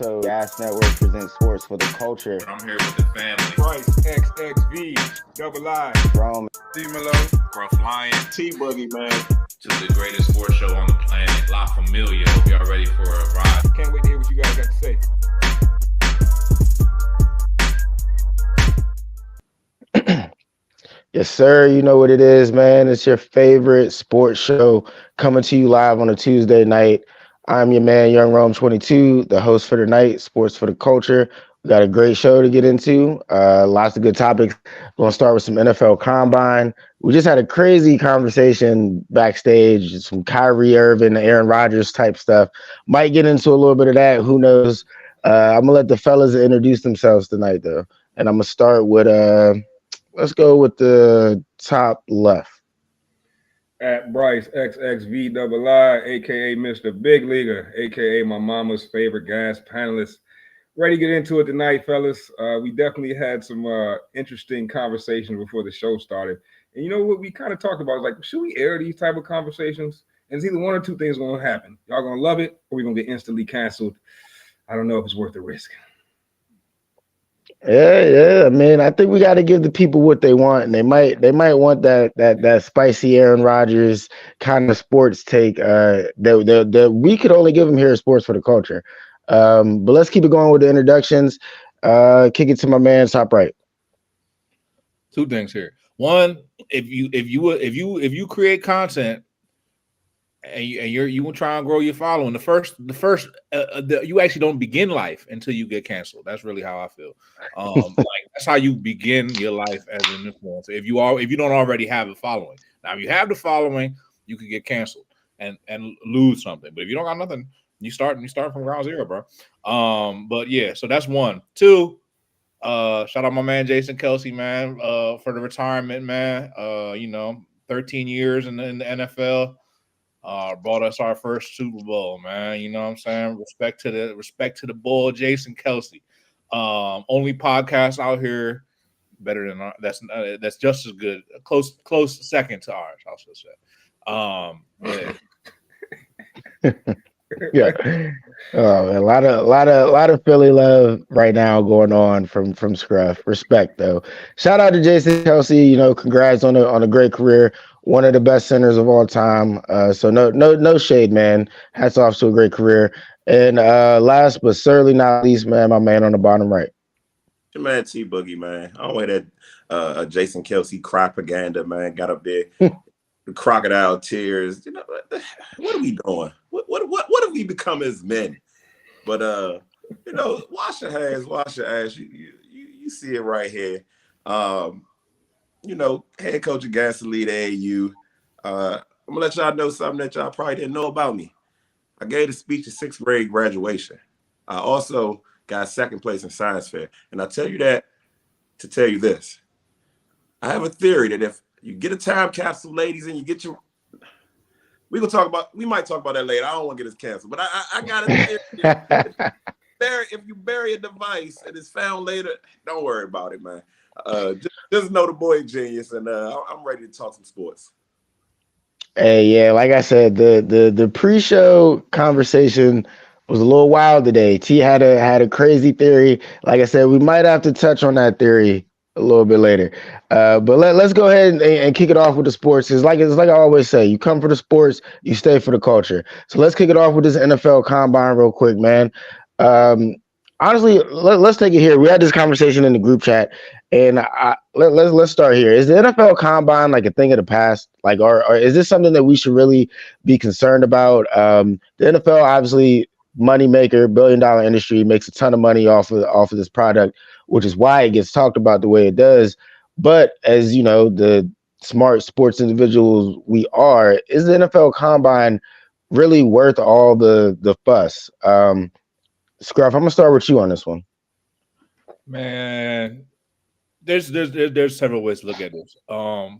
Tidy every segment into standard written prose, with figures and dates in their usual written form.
So Gas Network presents sports for the culture. I'm here with the family. Bryce, XXV, Double I, Rome, D-Melo, Gruff Lion. T-Boogie, man. Just the greatest sports show on the planet. La Familia. Hope y'all ready for a ride. Can't wait to hear what you guys got to say. Yes, sir. You know what it is, man. It's your favorite sports show coming to you live on a Tuesday night. I'm your man, Young Rome 22, the host for the night, Sports for the Culture. We got a great show to get into. Lots of good topics. We're going to start with some NFL Combine. We just had a crazy conversation backstage, some Kyrie Irving, Aaron Rodgers type stuff. Might get into a little bit of that. Who knows? I'm going to let the fellas introduce themselves tonight, though. And I'm going to start with let's go with the top left. At Bryce, XXV, Double I, a.k.a. Mr. Big Leaguer, a.k.a. my mama's favorite gas panelist. Ready to get into it tonight, fellas. We definitely had some interesting conversations before the show started. And you know what we kind of talked about? Like, should we air these type of conversations? And it's either one or two things going to happen. Y'all going to love it or we're going to get instantly canceled. I don't know if it's worth the risk. Yeah. I mean, I think we got to give the people what they want, and they might want that spicy Aaron Rodgers kind of sports take. That we could only give them here at Sports for the Culture. But let's keep it going with the introductions. Kick it to my man, top right. Two things here. One, if you create content and you will try and grow your following, the first you actually don't begin life until you get canceled. That's really how I feel. Like that's how you begin your life as an influencer. If you don't already have a following. Now, if you have the following, you could get canceled and lose something. But if you don't got nothing, you start from ground zero, bro. But yeah, so that's one. Two, shout out my man Jason Kelce, man, for the retirement, man. 13 years in the NFL. Brought us our first Super Bowl, man. You know what I'm saying? Respect to the bull, Jason Kelce. Only podcast out here better than our, that's just as good. Close second to ours, I should say. Yeah. A lot of Philly love right now going on from Scruff. Respect though. Shout out to Jason Kelce. Congrats on a great career. One of the best centers of all time. So no shade, man. Hats off to a great career. And last but certainly not least, man, my man on the bottom right. Your man T Boogie, man. I don't wear that Jason Kelce propaganda, man. Got up there, crocodile tears. What are we doing? What have we become as men? But wash your hands, wash your ass. You see it right here. Head coach of Gas Elite AAU. I'm gonna let y'all know something that y'all probably didn't know about me. I gave a speech at 6th grade graduation. I also got second place in science fair. And I tell you that to tell you this. I have a theory that if you get a time capsule, ladies, and you get your we might talk about that later. I don't want to get us canceled, but I got a theory. If you bury a device and it's found later, don't worry about it, man. Just know the boy genius, and I'm ready to talk some sports. Hey, yeah, like I said, the pre-show conversation was a little wild today. T had a crazy theory. Like I said, we might have to touch on that theory a little bit later. But let's go ahead and kick it off with the sports. It's like I always say, you come for the sports, you stay for the culture. So let's kick it off with this NFL Combine real quick, man. Honestly, let's take it here. We had this conversation in the group chat, and let's start here. Is the NFL Combine like a thing of the past? Like, or is this something that we should really be concerned about? The NFL, obviously, money maker, $1 billion industry, makes a ton of money off of this product, which is why it gets talked about the way it does. But as you know, the smart sports individuals we are, is the NFL Combine really worth all the fuss? Scruff, I'm gonna start with you on this one. Man, there's several ways to look at this.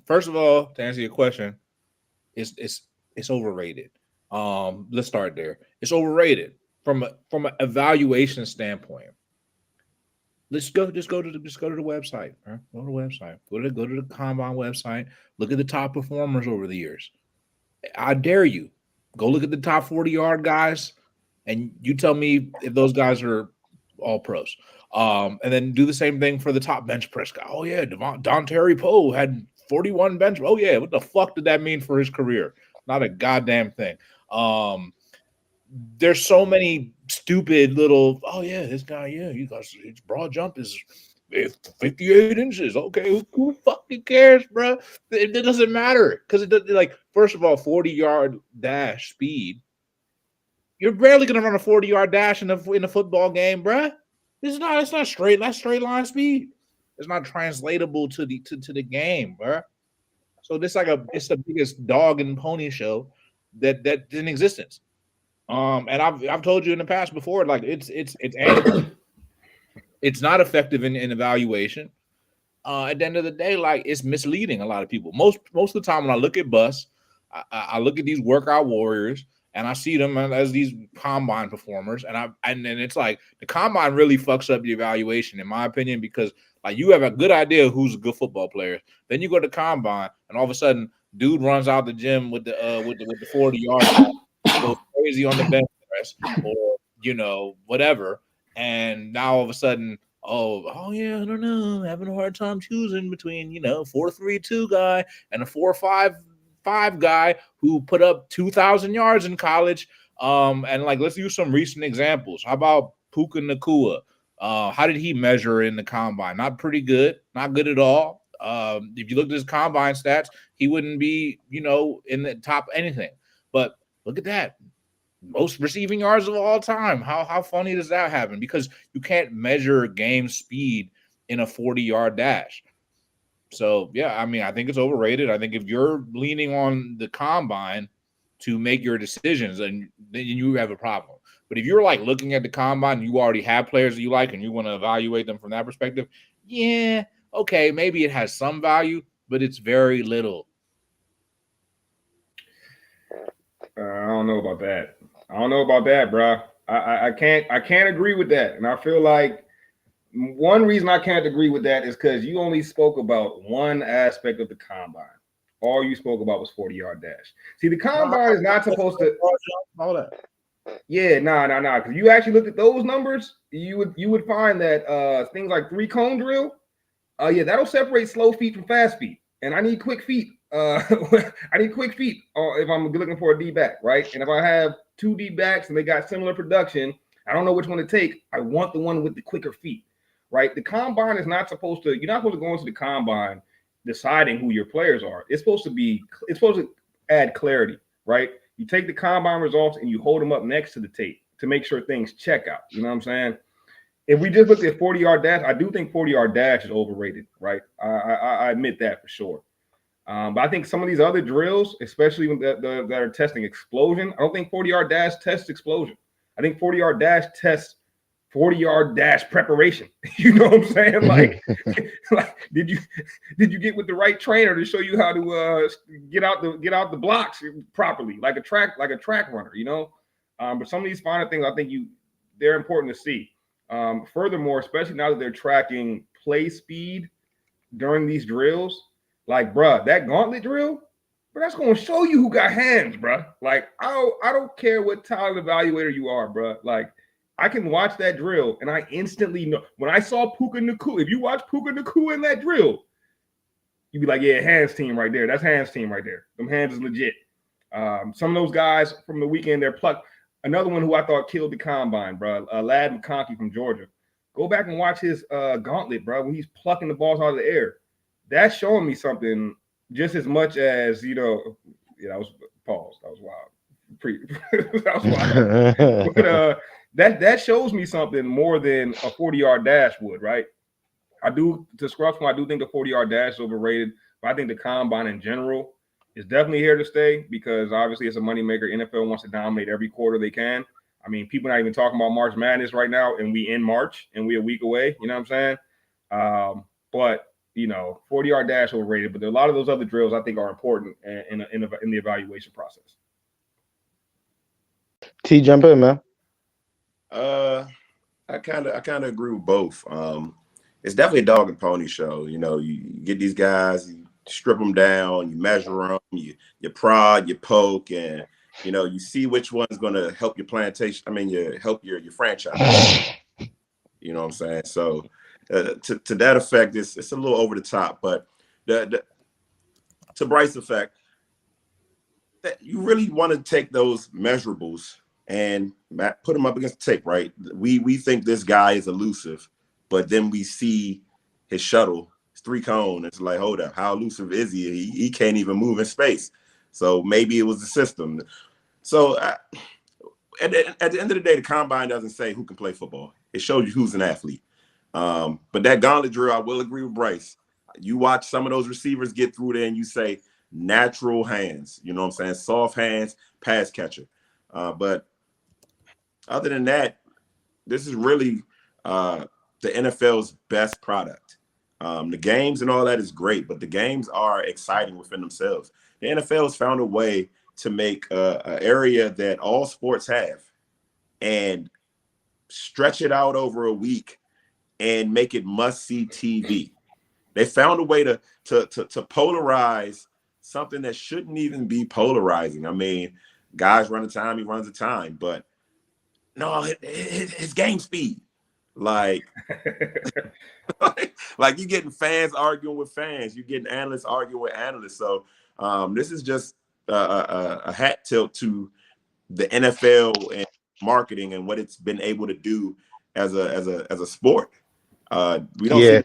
First of all, to answer your question, it's overrated. Let's start there. It's overrated from an evaluation standpoint. Just go to the website. Right? Go to the website. Go to the Combine website. Look at the top performers over the years. I dare you. Go look at the top 40-yard guys and you tell me if those guys are all pros. And then do the same thing for the top bench press guy. Oh yeah, Don Terry Poe had 41 bench. Oh yeah, what the fuck did that mean for his career? Not a goddamn thing. There's so many stupid little. Oh yeah, this guy. Yeah, you guys. His broad jump is 58 inches. Okay, who fucking cares, bro? It doesn't matter because it doesn't. Like, first of all, 40-yard dash speed. You're barely gonna run a 40-yard dash in a football game, bro. It's not straight. That's straight line speed. It's not translatable to the game, bro. So it's the biggest dog and pony show that's in existence. And I've told you in the past before, like it's not effective in evaluation. At the end of the day, like it's misleading a lot of people. Most of the time when I look at Bus, I look at these workout warriors and I see them as these combine performers, and then it's like the combine really fucks up the evaluation, in my opinion, because like you have a good idea who's a good football player, then you go to combine, and all of a sudden, dude runs out the gym with the 40-yard, goes crazy on the bench press, or whatever, and now all of a sudden, oh yeah, I don't know, having a hard time choosing between 4.32 guy and a 4.55 guy who put up 2,000 yards in college. And like, let's use some recent examples. How about Puka Nacua? How did he measure in the combine? Not pretty good, not good at all. If you looked at his combine stats, he wouldn't be, in the top anything. But look at that. Most receiving yards of all time. How funny does that happen? Because you can't measure game speed in a 40-yard dash. So, yeah, I mean, I think it's overrated. I think if you're leaning on the combine to make your decisions, then you have a problem. But if you're like looking at the combine and you already have players that you like and you want to evaluate them from that perspective, yeah, okay, maybe it has some value, but it's very little. I don't know about that, bro. I can't agree with that, and I feel like one reason I can't agree with that is because you only spoke about one aspect of the combine. All you spoke about was 40-yard dash. See, the combine is not supposed to. All that. Yeah, nah. Because you actually looked at those numbers, you would find that things like 3-cone drill, that'll separate slow feet from fast feet. And I need quick feet. I need quick feet if I'm looking for a D-back, right? And if I have 2 D-backs and they got similar production, I don't know which one to take. I want the one with the quicker feet, right? The combine is not supposed to. You're not supposed to go into the combine deciding who your players are. It's supposed to add clarity, right? You take the combine results and you hold them up next to the tape to make sure things check out. You know what I'm saying? If we just looked at 40-yard dash, I do think 40-yard dash is overrated, right? I admit that for sure. But I think some of these other drills, especially when that are testing explosion, I don't think 40-yard dash tests explosion. I think 40-yard dash tests 40-yard dash preparation. You know what I'm saying? Like did you get with the right trainer to show you how to get out the blocks properly, like a track runner, But some of these finer things, I think they're important to see. Furthermore, especially now that they're tracking play speed during these drills, like, bruh, that gauntlet drill, but that's going to show you who got hands, bruh. Like, I don't care what talent evaluator you are, bruh. Like, I can watch that drill and I instantly know. When I saw Puka Nacua, if you watch Puka Nacua in that drill, you'd be like, yeah, hands team right there. That's hands team right there. Them hands is legit. Some of those guys from the weekend, they're plucked. Another one who I thought killed the combine, bro, Lad McConkey from Georgia. Go back and watch his gauntlet, bro, when he's plucking the balls out of the air. That's showing me something just as much as, that was pause. That was wild. That was wild. But that shows me something more than a 40-yard dash would, right? I do think the 40-yard dash is overrated, but I think the combine in general is definitely here to stay because obviously it's a moneymaker. NFL wants to dominate every quarter they can. I mean, people not even talking about March Madness right now, and we in March, and we a week away. You know what I'm saying? But 40-yard dash overrated. But there are a lot of those other drills I think are important in the evaluation process. T, jump in, man. I kind of agree with both. It's definitely a dog and pony show. You get these guys, you strip them down, you measure them, you prod, you poke, and You see which one's going to help your plantation. I mean, help your franchise. You know what I'm saying? So to that effect, it's a little over the top. But to Bryce's effect, that you really want to take those measurables and put them up against the tape, right? We think this guy is elusive, but then we see his shuttle, his 3-cone. It's like, hold up, how elusive is he? He can't even move in space. So maybe it was the system. So at the end of the day, the combine doesn't say who can play football. It shows you who's an athlete. But that gauntlet drill, I will agree with Bryce. You watch some of those receivers get through there and you say natural hands, you know what I'm saying? Soft hands, pass catcher. But other than that, this is really the NFL's best product. The games and all that is great, but the games are exciting within themselves. The NFL has found a way to make an area that all sports have and stretch it out over a week and make it must-see TV. They found a way to polarize something that shouldn't even be polarizing. I mean, guys run a time, he runs a time, but no, his game speed. Like you're getting fans arguing with fans. You're getting analysts arguing with analysts. So this is just a hat tilt to the NFL and marketing and what it's been able to do as a sport. We don't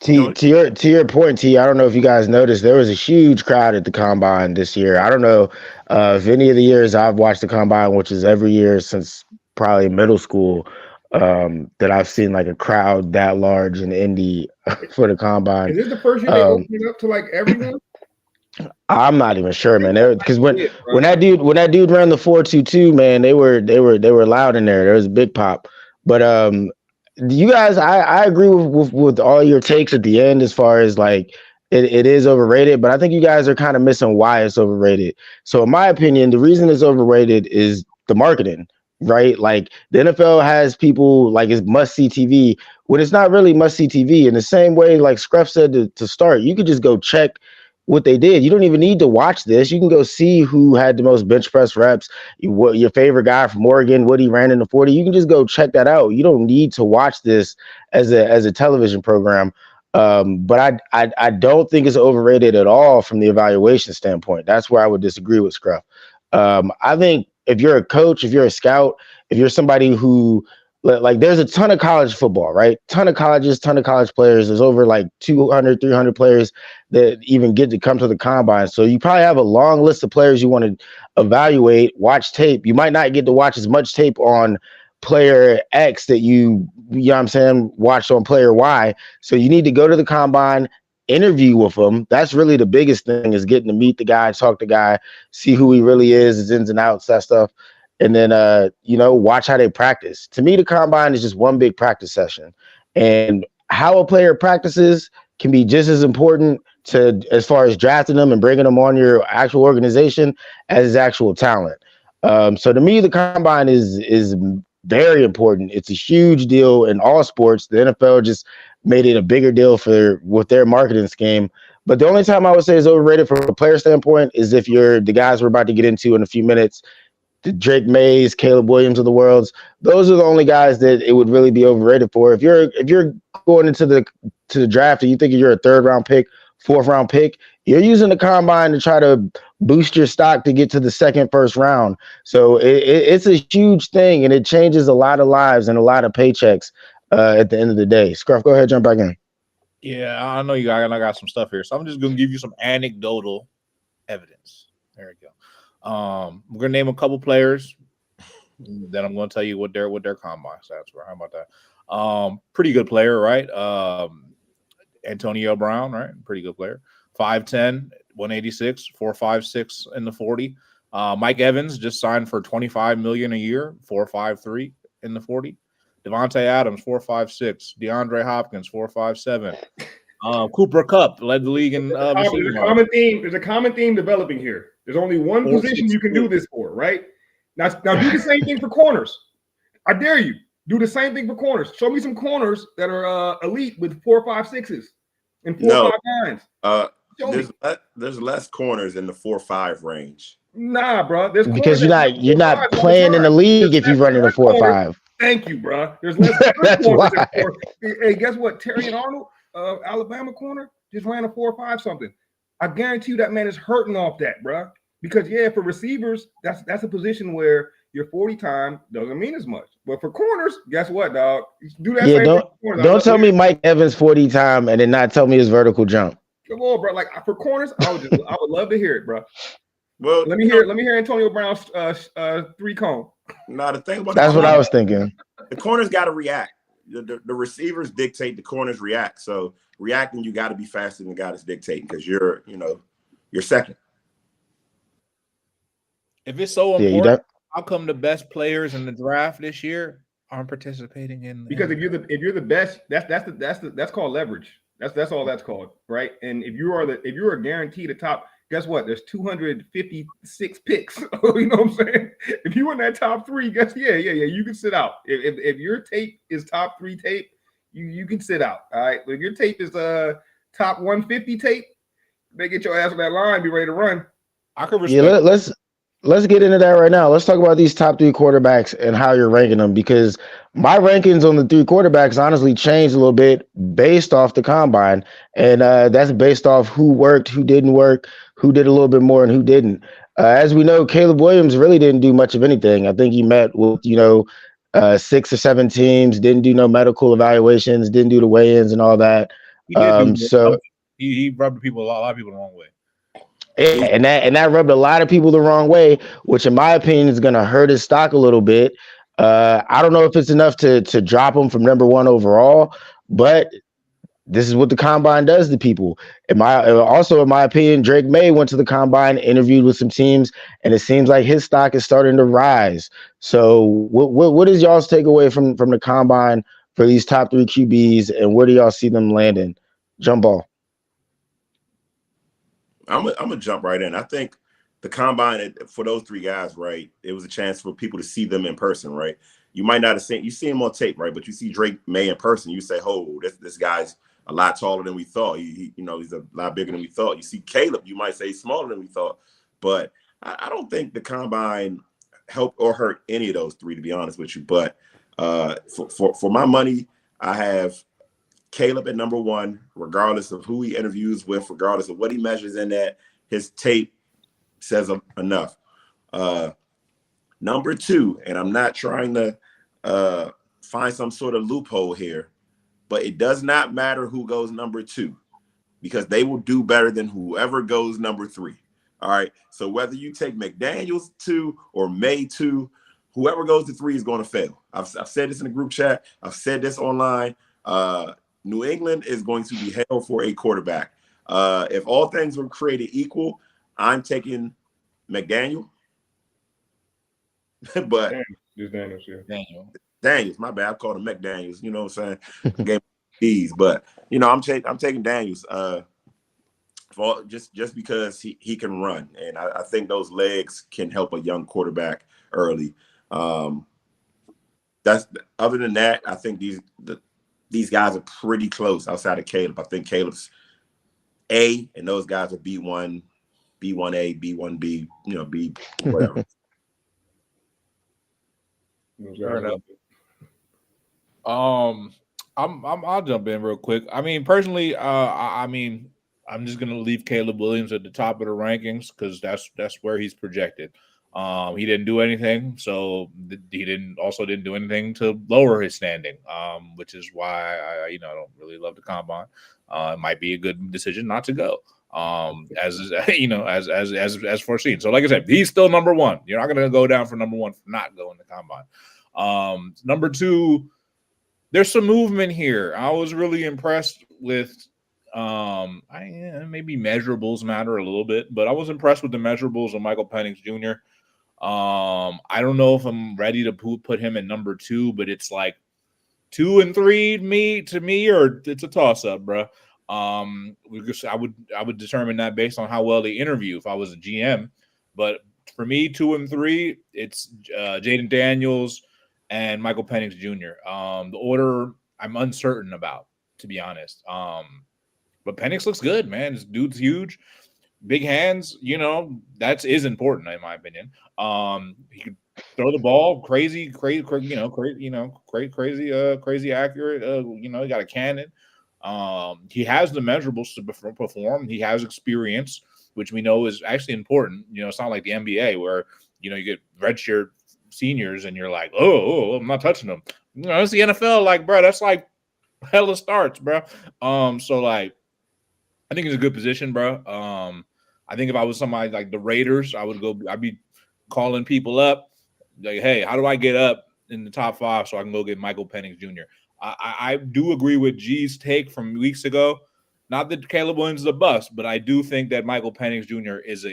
see To your point, T, I don't know if you guys noticed, there was a huge crowd at the combine this year. I don't know if any of the years I've watched the combine, which is every year since probably middle school, that I've seen like a crowd that large in Indy for the combine. Is this the first year they opened it up to like everyone? I'm not even sure, man. Because when that dude ran the 4.22, man, they were loud in there. There was a big pop. But you guys, I agree with all your takes at the end as far as like it is overrated, but I think you guys are kind of missing why it's overrated. So in my opinion, the reason it's overrated is the marketing, right? Like the NFL has people like it's must-see TV when it's not really must-see TV. In the same way, like Scruff said to start, you could just go check what they did. You don't even need to watch this. You can go see who had the most bench press reps, what your favorite guy from Oregon, what he ran in the 40. You can just go check that out. You don't need to watch this as a television program. But I don't think it's overrated at all from the evaluation standpoint. That's where I would disagree with Scruff. I think if you're a coach, if you're a scout, if you're somebody who like there's a ton of college football, right? Ton of colleges, ton of college players. There's over like 200, 300 players that even get to come to the combine. So you probably have a long list of players you want to evaluate, watch tape. You might not get to watch as much tape on player X that you know what I'm saying, watched on player Y. So you need to go to the combine, interview with them. That's really the biggest thing, is getting to meet the guy, talk to the guy, see who he really is, his ins and outs, that stuff. And then, watch how they practice. To me, the combine is just one big practice session. And how a player practices can be just as important to as far as drafting them and bringing them on your actual organization as his actual talent. So to me, the combine is very important. It's a huge deal in all sports. The NFL just made it a bigger deal with their marketing scheme. But the only time I would say is overrated from a player standpoint is if you're the guys we're about to get into in a few minutes, the Drake Mays, Caleb Williams of the worlds. Those are the only guys that it would really be overrated for. If you're going into the draft and you think you're a 3rd round pick, 4th round pick, you're using the combine to try to boost your stock to get to the 2nd, 1st round. So it's a huge thing, and it changes a lot of lives and a lot of paychecks at the end of the day. Scruff, go ahead, jump back in. Yeah, I know you. I got some stuff here, so I'm just gonna give you some anecdotal evidence. There we go. We're gonna name a couple players, then I'm gonna tell you what their combine stats were. How about that? Pretty good player, right? Antonio Brown, right? Pretty good player. 5'10", 186, 4.56 in the 40. Mike Evans just signed for $25 million a year, 4.53 in the 40. Devontae Adams, 4.56. DeAndre Hopkins, 4.57. Cooper Kupp led the league in There's a common theme developing here. There's only one position you can do this for, right? Now do the same thing for corners. I dare you. Do the same thing for corners. Show me some corners that are elite with 4.56s and 4.59s. There's less corners in the 4.5 range. Nah, bro. There's because corners you're that run not you're 4.5 not all the playing in the time. league There's if you're less running a good corners. 4.5. Thank you, bro. There's less good That's corners why. in 4. Hey, guess what? Terry Arnold, Alabama corner, just ran a 4.5 something. I guarantee you that man is hurting off that, bro. Because yeah, for receivers, that's a position where your 40 time doesn't mean as much. But for corners, guess what, dog? Do that Yeah, same thing for corners. I don't love tell to me hear it. Mike Evans 40 time and then not tell me his vertical jump. Come on, bro. Like for corners, I would love to hear it, bro. Well, Let me hear Antonio Brown's 3-cone. now the thing about That's the what I corners, was thinking. the corners got to react. The receivers dictate, the corners react. So reacting, you got to be faster than the guy that's dictating because you're second. If it's so Yeah, you important, don't. how come the best players in the draft this year aren't participating in? Because if you're the best, that's called leverage. That's all that's called, right? And if you are guaranteed a top, guess what? There's 256 picks. You know what I'm saying? If you in that top 3, guess you can sit out. If your tape is top 3 tape, you can sit out. All right. But if your tape is top 150 tape, they get your ass on that line, be ready to run. I could Yeah, respect. let's get into that right now. Let's talk about these top 3 quarterbacks and how you're ranking them, because my rankings on the 3 quarterbacks honestly changed a little bit based off the combine, and that's based off who worked, who didn't work, who did a little bit more, and who didn't. As we know, Caleb Williams really didn't do much of anything. I think he met with 6 or 7 teams, didn't do no medical evaluations, didn't do the weigh-ins and all that. He did So he rubbed a lot of people the wrong way. and that rubbed a lot of people the wrong way, which in my opinion is going to hurt his stock a little bit. I don't know if it's enough to drop him from number 1 overall, but this is what the combine does to people. In my opinion, Drake May went to the combine, interviewed with some teams, and it seems like his stock is starting to rise. So what is y'all's takeaway from the combine for these top 3 QBs, and where do y'all see them landing? Jump ball. I'm gonna jump right in. I think the combine for those 3 guys, right? It was a chance for people to see them in person, right? You might not have seen you see him on tape, right? But you see Drake May in person, you say, "Oh, this guy's a lot taller than we thought. He's a lot bigger than we thought." You see Caleb, you might say smaller than we thought, but I don't think the combine helped or hurt any of those 3, to be honest with you. But for my money, I have Caleb at number 1, regardless of who he interviews with, regardless of what he measures in that, his tape says enough. Number 2, and I'm not trying to find some sort of loophole here, but it does not matter who goes number 2 because they will do better than whoever goes number 3. All right. So whether you take McDaniels 2 or May 2, whoever goes to 3 is going to fail. I've said this in the group chat. I've said this online. New England is going to be hell for a quarterback. If all things were created equal, I'm taking McDaniel. But Daniels, my bad. I called him McDaniels. You know what I'm saying? Game D's, but I'm taking Daniels. Just because he can run, and I think those legs can help a young quarterback early. That's other than that, I think these guys are pretty close outside of Caleb. I think Caleb's A, and those guys are B1, B1A, B1B, B whatever. I'll jump in real quick. I mean, personally, I'm just gonna leave Caleb Williams at the top of the rankings because that's where he's projected. He didn't do anything, so he didn't do anything to lower his standing, which is why I don't really love the combine. It might be a good decision not to go, as foreseen. So, like I said, he's still number 1. You're not gonna go down for number 1 for not going to combine. Number 2, there's some movement here. I was really impressed with. Maybe measurables matter a little bit, but I was impressed with the measurables of Michael Penix Jr. I don't know if I'm ready to put him at number 2, but it's like 2 and 3 to me, or it's a toss up, bro. I would determine that based on how well they interview if I was a GM. But for me, 2 and 3, it's Jaden Daniels and Michael Penix Jr. The order I'm uncertain about, to be honest. But Penix looks good, man. This dude's huge. big hands, you know, that is important in my opinion. He could throw the ball crazy, crazy, crazy accurate. You know, he got a cannon. He has the measurables to perform. He has experience, which we know is actually important. You know, it's not like the NBA where, you know, you get redshirt seniors and you're like, oh, I'm not touching them. You know, it's the NFL. Like, bro, that's like hella starts, bro. So like, I think it's a good position, bro. I think if I was somebody like the Raiders, I'd be calling people up like, hey, how do I get up in the top 5 so I can go get Michael Penix Jr.? I do agree with G's take from weeks ago. Not that Caleb Williams is a bust, but I do think that Michael Penix Jr. is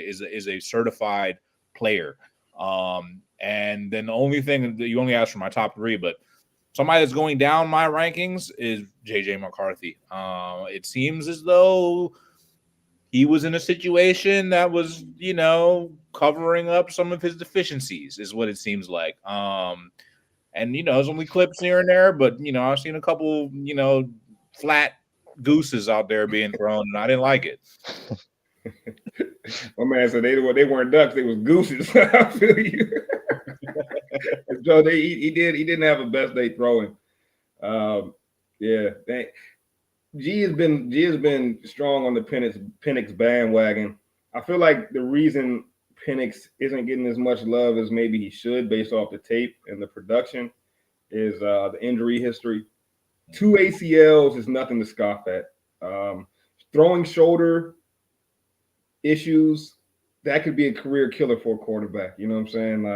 a certified player. And then the only thing that you only asked for my top 3, but somebody that's going down my rankings is JJ McCarthy. It seems as though he was in a situation that was, you know, covering up some of his deficiencies, is what it seems like. And, you know, there's only clips here and there, but, you know, I've seen a couple, you know, flat gooses out there being thrown, and I didn't like it. My man said they weren't ducks, they was gooses. I feel you. So he didn't have a best day throwing. Yeah, G has been strong on the Penix bandwagon. I feel like the reason Penix isn't getting as much love as maybe he should, based off the tape and the production, is the injury history. 2 ACLs is nothing to scoff at. Throwing shoulder issues, that could be a career killer for a quarterback. You know what I'm saying?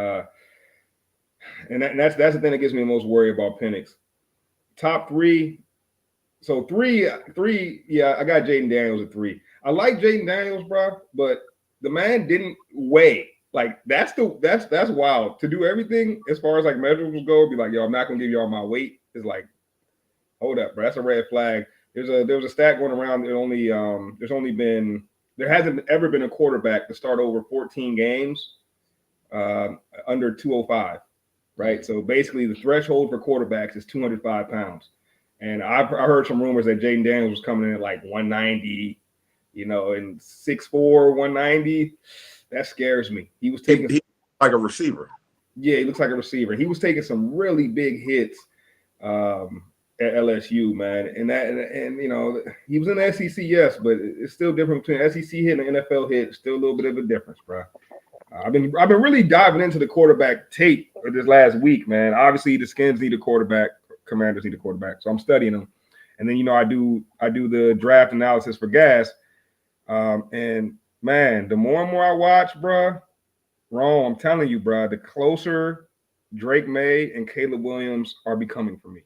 And that's the thing that gives me the most worry about Penix. Top 3. So three, yeah, I got Jaden Daniels at 3. I like Jaden Daniels, bro, but the man didn't weigh. Like, that's wild. To do everything as far as like measurables go, be like, yo, I'm not gonna give y'all my weight. It's like, hold up, bro. That's a red flag. There was a stat going around. There hasn't ever been a quarterback to start over 14 games under 205, right? So basically, the threshold for quarterbacks is 205 pounds. And I heard some rumors that Jaden Daniels was coming in at like 190, you know, and 6'4", 190. That scares me. He was taking like a receiver. Yeah, he looks like a receiver. He was taking some really big hits at LSU, man. And you know, he was in the SEC, yes, but it's still different between SEC hit and NFL hit. Still a little bit of a difference, bro. I've been really diving into the quarterback tape this last week, man. Obviously, the Skins need a quarterback. Commanders need a quarterback, so I'm studying them. And then, you know, I do the draft analysis for Gas. And man, the more and more I watch, bro, I'm telling you, bro, the closer Drake May and Caleb Williams are becoming for me.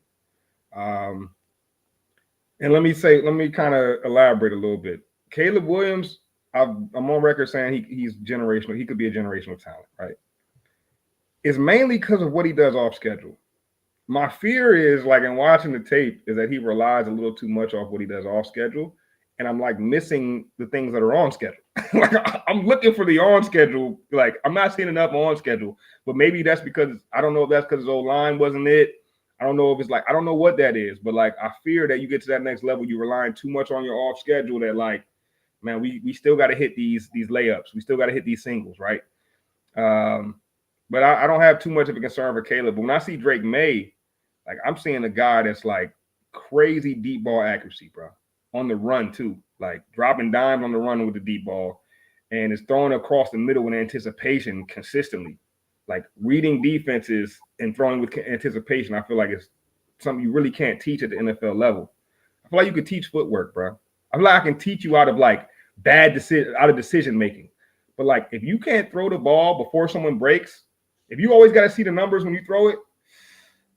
And let me kind of elaborate a little bit. Caleb Williams, I'm on record saying he's generational. He could be a generational talent, right? It's mainly because of what he does off schedule. My fear is, like, in watching the tape, is that he relies a little too much off what he does off schedule. And I'm like missing the things that are on schedule. Like, I'm looking for the on schedule. Like, I'm not seeing enough on schedule, but maybe that's because I don't know if that's because his old line wasn't it. I don't know if it's like, I don't know what that is, but like, I fear that you get to that next level, you're relying too much on your off schedule that, like, man, we still got to hit these layups. We still got to hit these singles, right? But I don't have too much of a concern for Caleb. But when I see Drake May, like, I'm seeing a guy that's like crazy deep ball accuracy, bro. On the run too, like dropping dimes on the run with the deep ball, and it's throwing across the middle with anticipation consistently. Like, reading defenses and throwing with anticipation, I feel like it's something you really can't teach at the NFL level. I feel like you could teach footwork, bro. I feel like I can teach you out of like decision making. But like, if you can't throw the ball before someone breaks, if you always got to see the numbers when you throw it,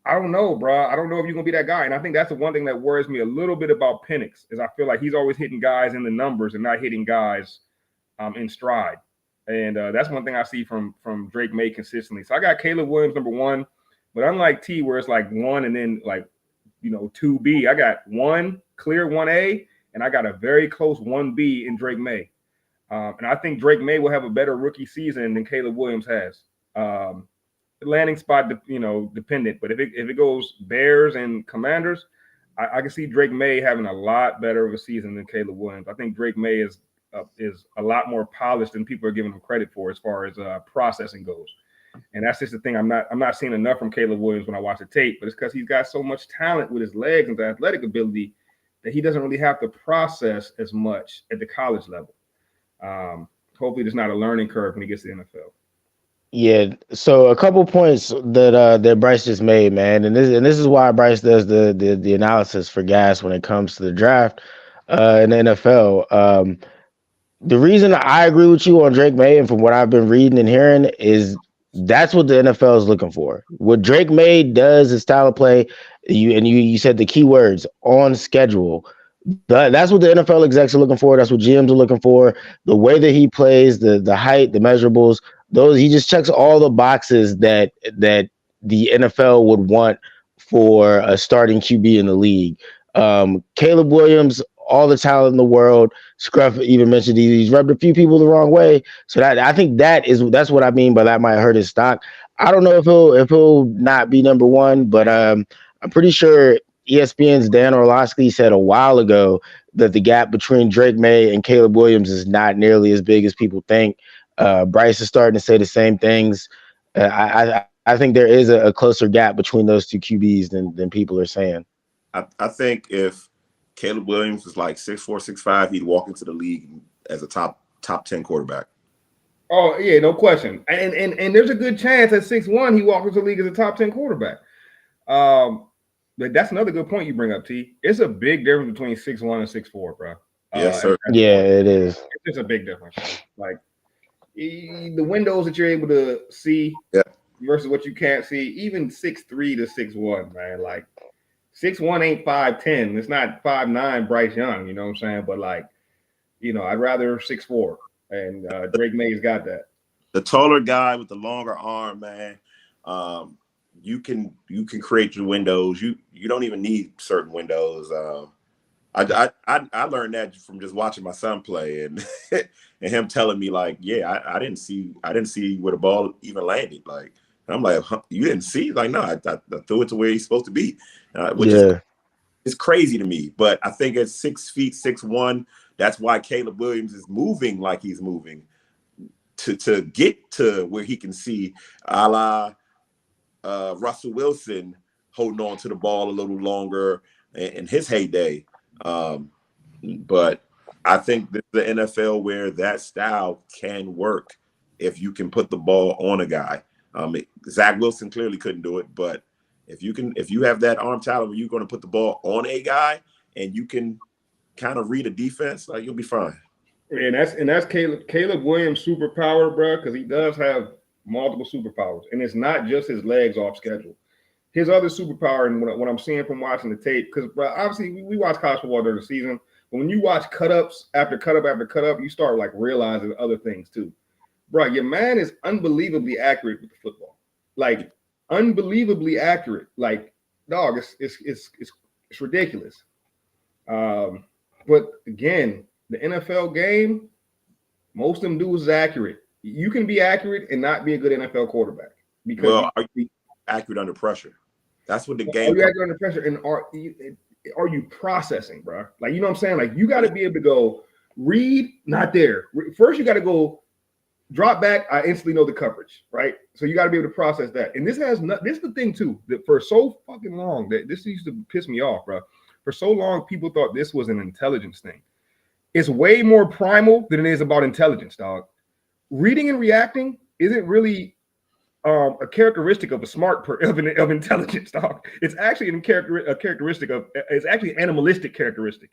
I don't know, bro. I don't know if you're going to be that guy. And I think that's the one thing that worries me a little bit about Penix, is I feel like he's always hitting guys in the numbers and not hitting guys in stride. And that's one thing I see from Drake May consistently. So I got Caleb Williams number 1, but unlike T, where it's like 1 and then like, you know, 2B, I got 1 clear 1A, and I got a very close 1B in Drake May. And I think Drake May will have a better rookie season than Caleb Williams has. Landing spot, you know, dependent. But if it goes Bears and Commanders, I can see Drake May having a lot better of a season than Caleb Williams. I think Drake May is a lot more polished than people are giving him credit for as far as processing goes. And that's just the thing. I'm not seeing enough from Caleb Williams when I watch the tape, but it's because he's got so much talent with his legs and the athletic ability that he doesn't really have to process as much at the college level. Hopefully, there's not a learning curve when he gets to the NFL. Yeah. So a couple points that Bryce just made, man, and this is why Bryce does the analysis for Gas when it comes to the draft in the NFL. The reason I agree with you on Drake May, and from what I've been reading and hearing, is that's what the NFL is looking for. What Drake May does, his style of play, you said the key words, on schedule. That's what the NFL execs are looking for. That's what GMs are looking for. The way that he plays, the height, the measurables, those he just checks all the boxes that the NFL would want for a starting QB in the league. Caleb Williams, all the talent in the world. Scruff even mentioned he's rubbed a few people the wrong way. So that I think that's what I mean by that might hurt his stock. I don't know if he'll not be number one, but I'm pretty sure ESPN's Dan Orlovsky said a while ago that the gap between Drake May and Caleb Williams is not nearly as big as people think. Bryce is starting to say the same things. I think there is a closer gap between those two QBs than people are saying. I think if Caleb Williams was like 6'4", 6'5", he'd walk into the league as a top 10 quarterback. Oh yeah, no question. And there's a good chance at 6'1" he walks into the league as a top 10 quarterback. But that's another good point you bring up, T. It's a big difference between 6'1" and 6'4", bro. Yes, sir. Yeah, it is. It's just a big difference. Like the windows that you're able to see versus what you can't see, even 6'3" to 6'1", man. Like 6'1" ain't 5'10". It's not 5'9" Bryce Young, you know what I'm saying? But like, I'd rather 6'4", and Drake May's got that. The taller guy with the longer arm, man. You can create your windows. You don't even need certain windows. I learned that from just watching my son play and and him telling me like, yeah, I didn't see where the ball even landed. Like, I'm like, huh, you didn't see? Like, no, I threw it to where he's supposed to be, which is crazy to me. But I think at 6 feet 6'1", that's why Caleb Williams is moving like he's moving to get to where he can see, a la Russell Wilson holding on to the ball a little longer in his heyday. But I think that the NFL where that style can work if you can put the ball on a guy. Zach Wilson clearly couldn't do it, but if you have that arm talent where you're going to put the ball on a guy and you can kind of read a defense, like, you'll be fine. And that's Caleb Williams' superpower, bro, because he does have multiple superpowers, and it's not just his legs off schedule. His other superpower, and what I'm seeing from watching the tape, because obviously we watch college football during the season, but when you watch cut-ups after cut-up after cut-up, you start like realizing other things too. Bro, your man is unbelievably accurate with the football, like unbelievably accurate. Like, dog, it's ridiculous. But again, the NFL game, most of them dudes is accurate. You can be accurate and not be a good NFL quarterback because are you accurate under pressure? That's what the game. Are you accurate under pressure, and are you processing, bro? Like, you know what I'm saying? Like, you got to be able to go read, not there. First, you got to go drop back. I instantly know the coverage, right? So you got to be able to process that. And this is the thing too, that for so fucking long, that this used to piss me off, bro. For so long, people thought this was an intelligence thing. It's way more primal than it is about intelligence, dog. Reading and reacting isn't really a characteristic of a of intelligence, dog. It's actually a characteristic of, it's actually an animalistic characteristic,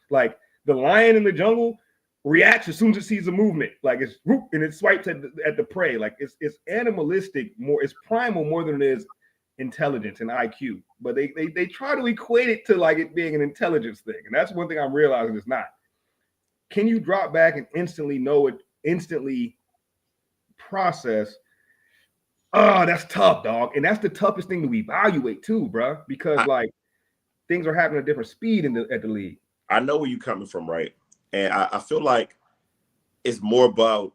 like the lion in the jungle reacts as soon as it sees a movement, like it's whoop, and it swipes at the prey. Like it's animalistic more, it's primal more than it is intelligence and IQ. But they try to equate it to like it being an intelligence thing, and that's one thing I'm realizing it's not. Can you drop back and instantly know it, instantly process? Oh, that's tough, dog. And that's the toughest thing to evaluate too, bro, because like things are happening at a different speed at the league. I know where you're coming from, right? And I feel like it's more about,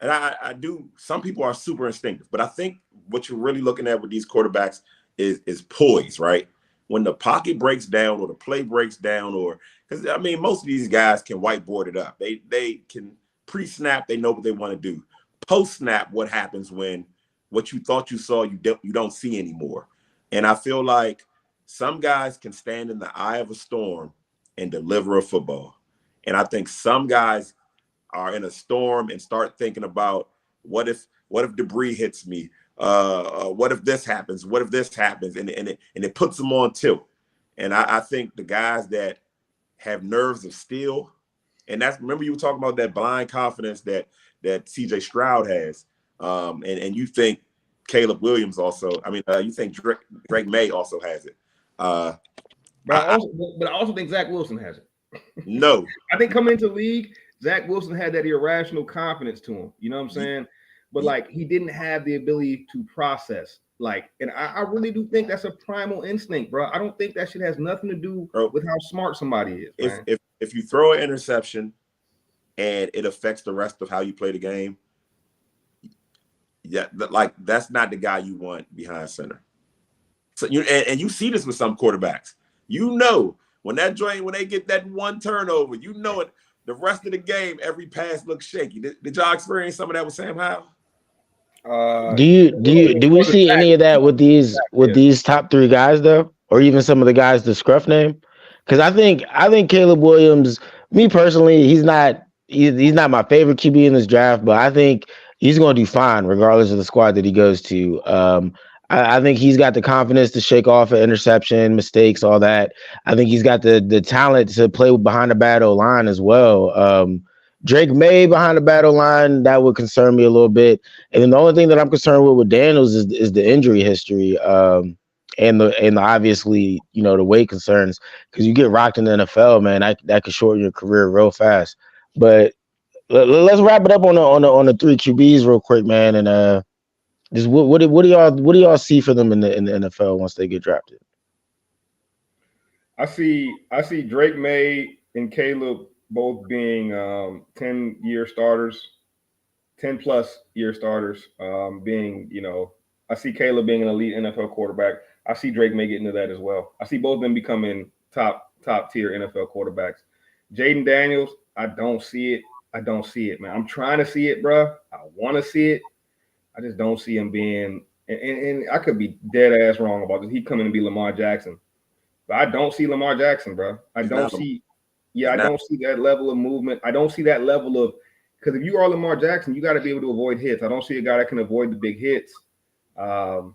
and I do, some people are super instinctive, but I think what you're really looking at with these quarterbacks is poise, right? when the pocket breaks down or the play breaks down, or because I mean, most of these guys can whiteboard it up. They can pre-snap, they know what they want to do. Post-snap, what happens when what you thought you saw, you don't see anymore. And I feel like some guys can stand in the eye of a storm and deliver a football. And I think some guys are in a storm and start thinking about what if debris hits me? What if this happens? What if this happens? And it puts them on tilt. And I think the guys that have nerves of steel, and that's, remember you were talking about that blind confidence that CJ Stroud has. And you think Caleb Williams also, you think Drake May also has it. But I also think Zach Wilson has it. No. I think coming into the league, Zach Wilson had that irrational confidence to him. You know what I'm saying? But like, he didn't have the ability to process. Like, and I really do think that's a primal instinct, bro. I don't think that shit has nothing to do with how smart somebody is. If you throw an interception and it affects the rest of how you play the game, that's not the guy you want behind center. So and you see this with some quarterbacks. You know, when they get that one turnover, you know it. The rest of the game, every pass looks shaky. Did y'all experience some of that with Sam Howell? Do we see any of that with these top three guys though, or even some of the guys the Scruff name? Because I think Caleb Williams, me personally, he's not my favorite QB in this draft, but I think he's going to do fine regardless of the squad that he goes to. I think he's got the confidence to shake off an interception, mistakes, all that. I think he's got the talent to play behind the battle line as well. Drake May behind the battle line, that would concern me a little bit. And then the only thing that I'm concerned with Daniels is the injury history, and the obviously, the weight concerns, because you get rocked in the NFL, man, that could shorten your career real fast. But let's wrap it up on the three QBs real quick, man, and just what do y'all see for them in the NFL once they get drafted? I see Drake May and Caleb both being 10-year starters, 10+ year starters. I see Caleb being an elite NFL quarterback. I see Drake May getting into that as well. I see both of them becoming top tier NFL quarterbacks. Jaden Daniels, I don't see it, man. I'm trying to see it, bro. I want to see it. I just don't see him being, and I could be dead ass wrong about this. He coming to be Lamar Jackson, but I don't see Lamar Jackson, bro. I don't see that level of movement. I don't see that level of, because if you are Lamar Jackson, you got to be able to avoid hits. I don't see a guy that can avoid the big hits, and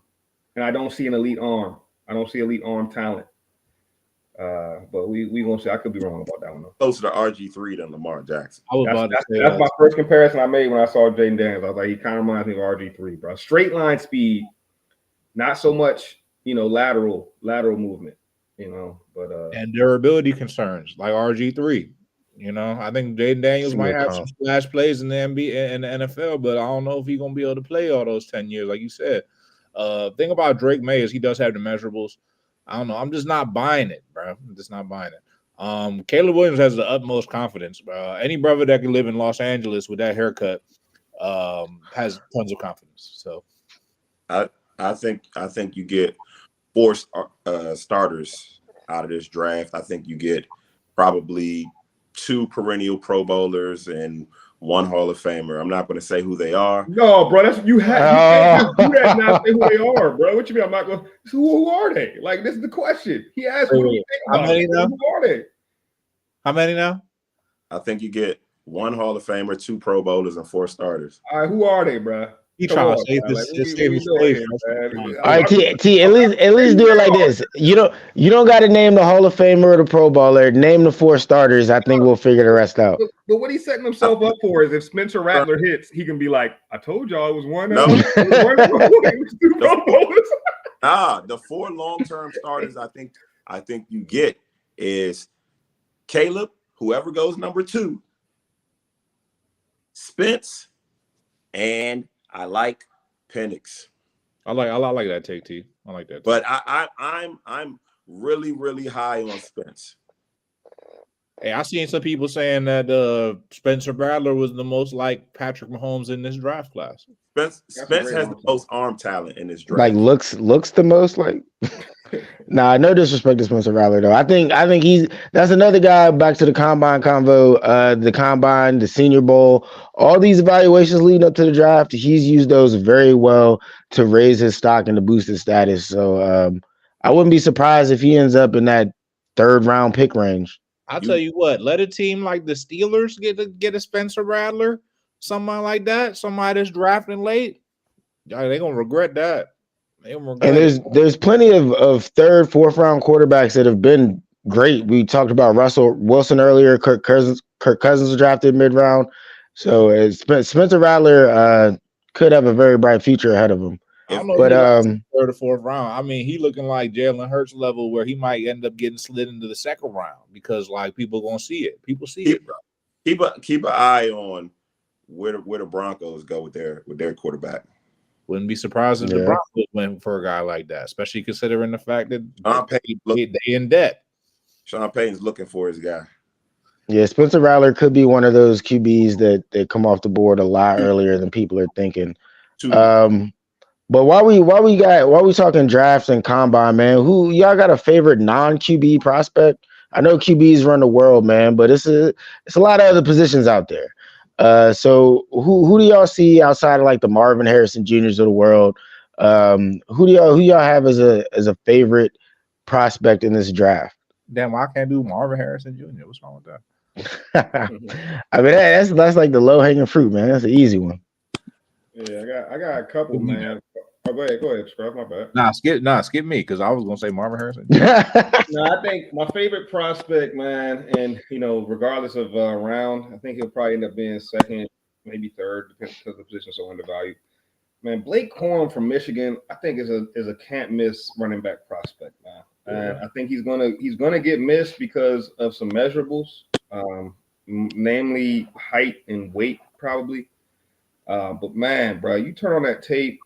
I don't see an elite arm. I don't see elite arm talent. But we gonna see. I could be wrong about that one though. Closer to RG3 than Lamar Jackson. That's my first comparison I made when I saw Jaden Daniels. I was like, he kind of reminds me of RG3, bro. Straight line speed, not so much, lateral movement, but and durability concerns like RG3. I think Jaden Daniels might have some splash plays in the NBA and the NFL, but I don't know if he's gonna be able to play all those 10 years, like you said. Thing about Drake May is he does have the measurables. I don't know. I'm just not buying it, bro. I'm just not buying it. Caleb Williams has the utmost confidence. Any brother that can live in Los Angeles with that haircut has tons of confidence. So, I think you get 4 starters out of this draft. I think you get probably 2 perennial Pro Bowlers and 1 Hall of Famer. I'm not going to say who they are. No, bro, that's you can't just do that and not say who they are, bro. What you mean? I'm not going. Who are they? Like, this is the question. He asked, "What do you think about it? Who are they?" How many now? I think you get 1 Hall of Famer, 2 Pro Bowlers, and 4 starters. All right, who are they, bro? He trying to save his face. All right, T. At least do it like this. You don't got to name the Hall of Famer or the Pro Bowler. Name the 4 starters. I think we'll figure the rest out. But what he's setting himself up for is if Spencer Rattler hits, he can be like, "I told y'all it was one." No. One the 4 long-term starters I think you get is Caleb, whoever goes number 2, Spence, and I like Penix. I like that take, T. I like that. But I'm really, really high on Spence. Hey, I seen some people saying that Spencer Rattler was the most like Patrick Mahomes in this draft class. Spence has the most arm talent in this draft. Like looks the most like. Nah, no disrespect to Spencer Rattler though. I think that's another guy. Back to the combine convo, the combine, the Senior Bowl, all these evaluations leading up to the draft. He's used those very well to raise his stock and to boost his status. So I wouldn't be surprised if he ends up in that 3rd round pick range. I'll tell you what, let a team like the Steelers get a Spencer Rattler, somebody like that, somebody that's drafting late. They're gonna regret that. And there's plenty of 3rd, 4th round quarterbacks that have been great. We talked about Russell Wilson earlier. Kirk Cousins was drafted mid round. So Spencer Rattler could have a very bright future ahead of him. I don't know, but 3rd or 4th round. I mean, he looking like Jalen Hurts level, where he might end up getting slid into the 2nd round because like people gonna see it. People see it, bro. Keep an eye on where the Broncos go with their quarterback. Wouldn't be surprised if the Broncos went for a guy like that, especially considering the fact that they in debt. Sean Payton's looking for his guy. Yeah, Spencer Rattler could be one of those QBs that come off the board a lot earlier than people are thinking. But while we talking drafts and combine, man, who y'all got a favorite non-QB prospect? I know QBs run the world, man, but it's a lot of other positions out there. So who do y'all see outside of like the Marvin Harrison Jr.'s of the world? Who y'all have as a favorite prospect in this draft? Damn, I can't do Marvin Harrison Jr. What's wrong with that? I mean, that's like the low hanging fruit, man. That's an easy one. Yeah, I got a couple, man. Oh, go ahead, Scrub. My bad. Skip me because I was gonna say Marvin Harrison. No, I think my favorite prospect, man, and regardless of round, I think he'll probably end up being 2nd, maybe 3rd, because the position's so undervalued. Man, Blake Corum from Michigan, I think is a can't miss running back prospect, man. And I think he's gonna get missed because of some measurables, namely height and weight, probably. But man, bro, you turn on that tape.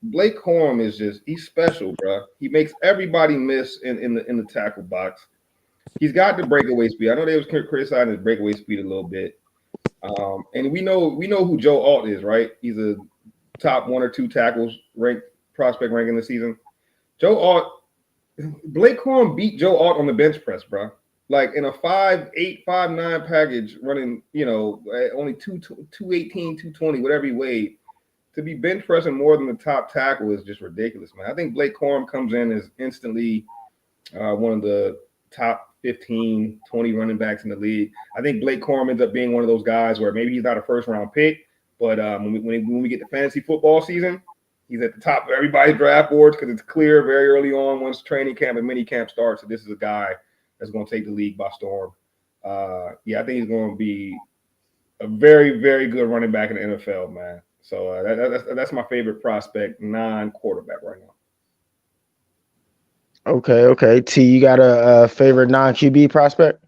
Blake Corum he's special, bro. He makes everybody miss in the tackle box. He's got the breakaway speed. I know they was criticizing his breakaway speed a little bit. And we know who Joe Alt is, right? He's a top 1 or 2 tackles prospect ranking this season. Blake Corum beat Joe Alt on the bench press, bro. Like in a 5'8", 5'9" package, running, only 218, 220, whatever he weighed. To be bench pressing more than the top tackle is just ridiculous, man. I think Blake Corum comes in as instantly one of the top 15, 20 running backs in the league. I think Blake Corum ends up being one of those guys where maybe he's not a 1st round pick, but when we get to fantasy football season, he's at the top of everybody's draft boards because it's clear very early on once training camp and mini camp starts that this is a guy that's going to take the league by storm. I think he's going to be a very, very good running back in the NFL, man. So that's my favorite prospect, non-quarterback right now. Okay. T, you got a favorite non-QB prospect?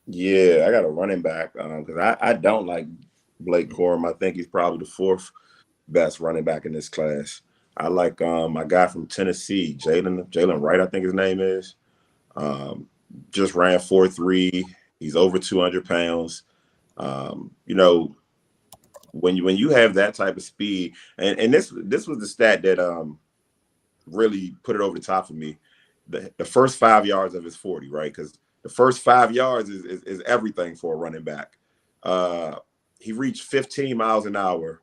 Yeah, I got a running back because I don't like Blake Corum. I think he's probably the 4th best running back in this class. I like my guy from Tennessee, Jalen Wright, I think his name is. Just ran 4.3. He's over 200 pounds. When you have that type of speed, and this was the stat that really put it over the top for me. The first 5 yards of his 40, right? Because the first 5 yards is everything for a running back. He reached 15 miles an hour,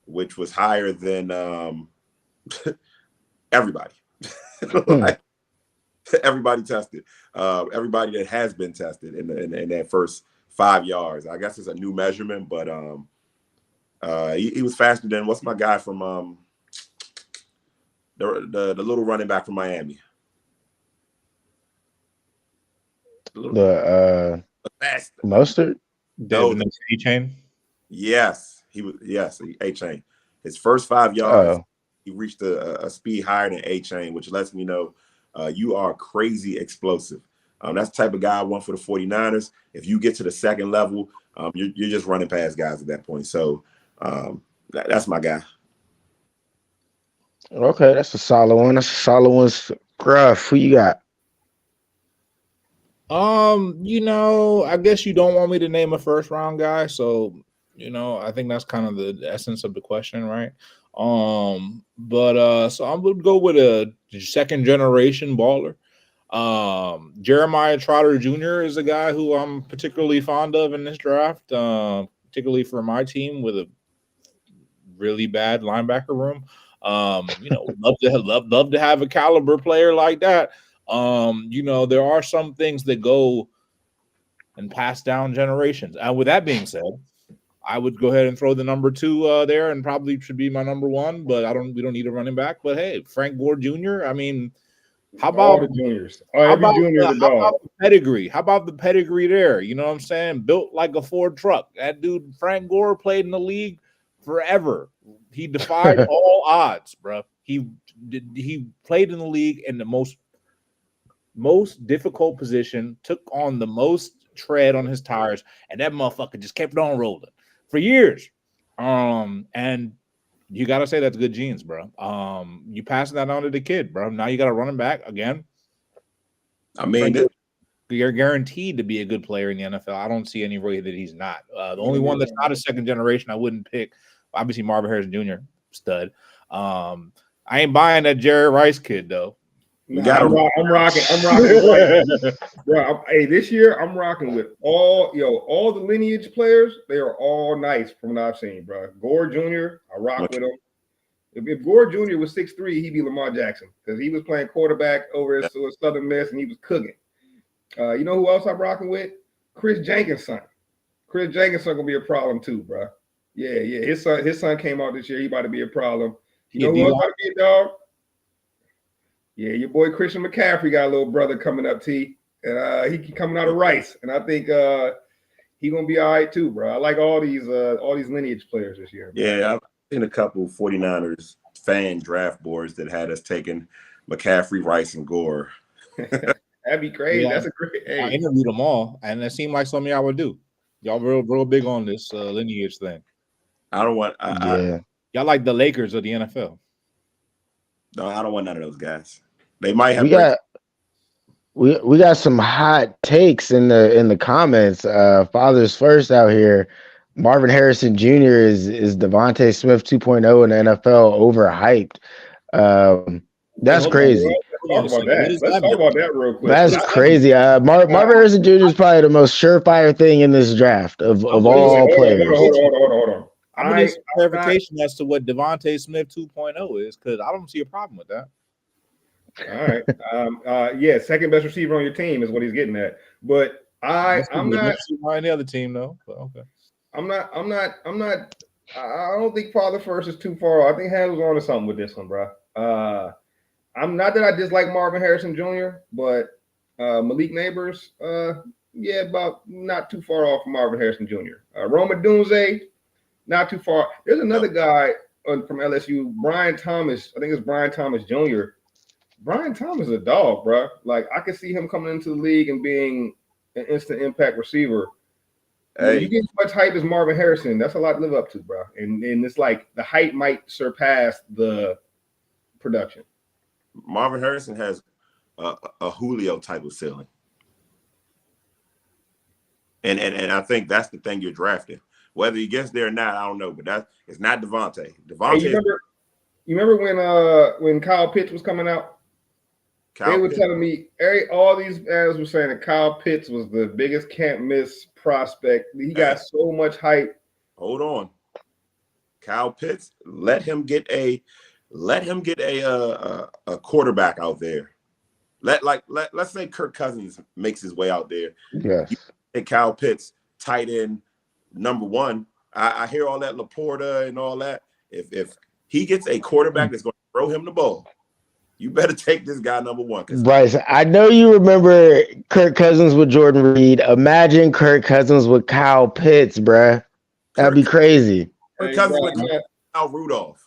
which was higher than everybody. Like, everybody tested. Everybody that has been tested in that first 5 yards. I guess it's a new measurement, but he was faster than what's my guy from the little running back from Miami. The Mostert? A-Chain? Yes, he was. Yes, A-Chain. His first 5 yards, he reached a speed higher than A-Chain, which lets me know you are crazy explosive. That's the type of guy I want for the 49ers. If you get to the 2nd level, you're just running past guys at that point. So that's my guy. Okay, that's a solid one. Gruff, who you got? I guess you don't want me to name a 1st round guy, so I think that's kind of the essence of the question, right? So I'm gonna go with a second generation baller. Jeremiah Trotter Jr. is a guy who I'm particularly fond of in this draft, particularly for my team with a really bad linebacker room. Love to have a caliber player like that. There are some things that go and pass down generations. And with that being said, I would go ahead and throw the number 2 there, and probably should be my number 1. But we don't need a running back. But hey, Frank Gore Jr. I mean, how about all the juniors? Every junior is a dog. How about the pedigree? How about the pedigree there? You know what I'm saying? Built like a Ford truck. That dude Frank Gore played in the league forever. He defied all odds, bro. He played in the league in the most difficult position, took on the most tread on his tires, and that motherfucker just kept on rolling for years. And you got to say that's good genes, bro. You passing that on to the kid, bro. Now you got to run him back again. I mean, you're guaranteed to be a good player in the NFL. I don't see any way that he's not. The only one that's not a second generation I wouldn't pick, obviously Marvin Harrison Jr., stud. I ain't buying that Jerry Rice kid though. I'm rocking. Bro, hey, this year I'm rocking with all the lineage players. They are all nice from what I've seen, bro. Gore Jr., I rock with him. If Gore Jr. was 6'3", he'd be Lamar Jackson because he was playing quarterback over at Southern Miss and he was cooking. You know who else I'm rocking with? Chris Jenkinson. Chris Jenkinson gonna be a problem too, bro. Yeah. His son came out this year. He about to be a problem. You know who else about to be a dog? Yeah, your boy Christian McCaffrey got a little brother coming up, T. And he coming out of Rice. And I think he gonna be all right too, bro. I like all these lineage players this year. Bro. Yeah, I've seen a couple 49ers fan draft boards that had us taking McCaffrey, Rice, and Gore. That'd be crazy. Yeah, that's a great. Hey. I interviewed them all, and it seemed like something y'all would do. Y'all real big on this lineage thing. I don't want. Y'all like the Lakers of the NFL. No, I don't want none of those guys. They might have. We got some hot takes in the comments. Fathers first out here. Marvin Harrison Jr. is Devontae Smith 2.0 in the NFL overhyped. That's crazy. Let's talk about that real quick. That's crazy. Marvin Harrison Jr. is probably the most surefire thing in this draft of all players. Hold on. I need some clarification as to what Devontae Smith 2.0 is, because I don't see a problem with that. All right. Second best receiver on your team is what he's getting at. But I'm not on the other team though. But okay. I'm not. I don't think father first is too far off. I think Hans was on to something with this one, bro. I'm not that I dislike Marvin Harrison Jr., but Malik Neighbors, about not too far off from Marvin Harrison Jr. Rome Odunze, not too far. There's another guy from LSU, Brian Thomas. I think it's Brian Thomas Jr. Brian Thomas is a dog, bro. Like, I could see him coming into the league and being an instant impact receiver. When you get as much hype as Marvin Harrison, that's a lot to live up to, bro. And it's like the hype might surpass the production. Marvin Harrison has a Julio type of ceiling. And I think that's the thing you're drafting. Whether he gets there or not, I don't know. But it's not Devontae. Hey, you remember when Kyle Pitts was coming out? They were telling me, all these analysts were saying that Kyle Pitts was the biggest can't miss prospect. He got so much hype. Hold on. Kyle Pitts, let him get a quarterback out there. Let's say Kirk Cousins makes his way out there. Yes. And Kyle Pitts, tight end number 1. I hear all that Laporta and all that. If he gets a quarterback that's going to throw him the ball, you better take this guy number 1. Bryce, I know you remember Kirk Cousins with Jordan Reed. Imagine Kirk Cousins with Kyle Pitts, bruh. That'd be crazy. Kirk Cousins with Kyle Rudolph.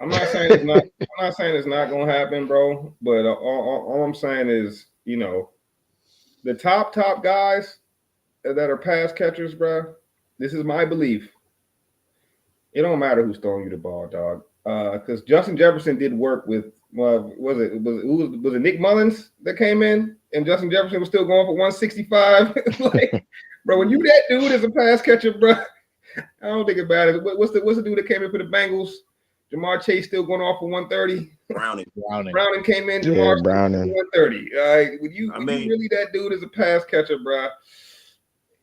I'm not saying it's not gonna happen, bro. But all I'm saying is, the top guys that are pass catchers, bro. This is my belief. It don't matter who's throwing you the ball, dog. Because Justin Jefferson did work with was it Nick Mullins that came in, and Justin Jefferson was still going for 165. Like, bro, when you that dude as a pass catcher, bro, I don't think about it. What's the dude that came in for the Bengals? Jamar Chase still going off for 130. Browning. Browning came in. Yeah, Jamar Browning. 130. When you I mean- really that dude as a pass catcher, bro?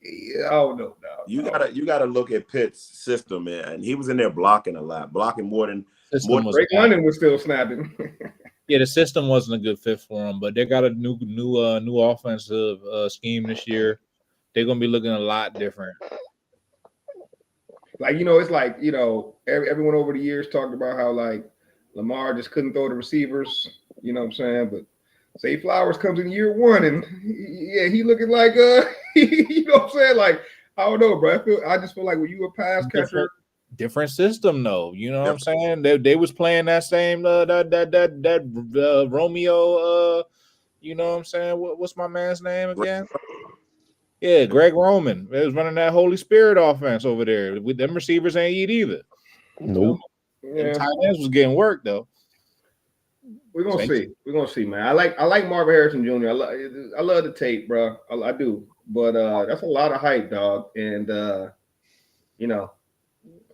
Yeah, I don't know, dog. You gotta look at Pitt's system, man. He was in there blocking a lot, blocking more than System was Drake bad. London was still snapping. Yeah, the system wasn't a good fit for him, but they got a new offensive scheme this year. They're gonna be looking a lot different. Like, it's like, everyone over the years talked about how like Lamar just couldn't throw the receivers, you know what I'm saying? But Zay Flowers comes in year one and he looking like you know what I'm saying? Like, I don't know, bro. I just feel like when you a pass catcher, Different system though. You know what I'm saying? They was playing that same that Romeo you know what I'm saying? What's my man's name again? Yeah, Greg Roman. They was running that Holy Spirit offense over there. With them receivers ain't eat either. Nope. Them tight ends was getting work though. We're gonna see. We're gonna see, man. I like Marvin Harrison Jr. I love the tape, bro. I do. But that's a lot of hype, dog. And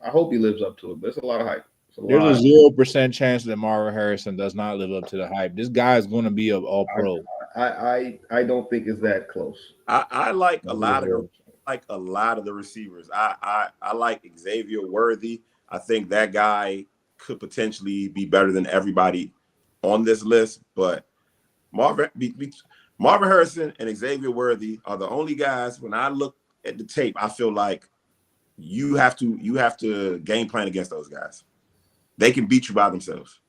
I hope he lives up to it. But it's a lot of hype. There's a 0% chance that Marvin Harrison does not live up to the hype. This guy is going to be an all pro. I don't think it's that close. I like a lot of the receivers. I like Xavier Worthy. I think that guy could potentially be better than everybody on this list. But Marvin Harrison and Xavier Worthy are the only guys. When I look at the tape, I feel like you have to game plan against those guys. They can beat you by themselves.